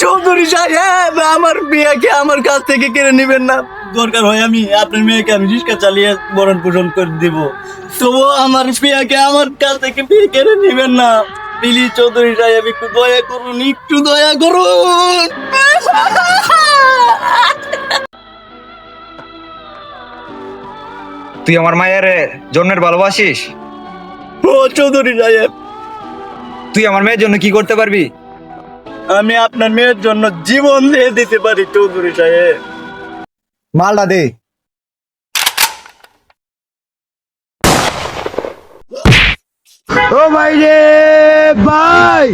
চৌধুরী সাহেব, আমার মেয়েকে আমার কাছ থেকে কেড়ে নেবেন না। দরকার হয় আমি আপনার মেয়েকে আমি রিক্সা চালিয়ে ভরণ পোষণ করে দিব, তবু আমার মেয়েকে আমার কাছ থেকে বিয়ে কেড়ে নেবেন না। প্লিজ চৌধুরী সাহেব, একটু দয়া করুন, একটু দয়া করুন। তুই আমার মায়ের জন্মের ভালোবাসিস? ও চৌধুরী সাহেব, তুই আমার মেয়ের জন্য কি করতে পারবি? আমি আপনার মেয়ের জন্য জীবন দিয়ে দিতে পারি চৌধুরী সাহেব। মালটা দে। ও ভাই রে ভাই।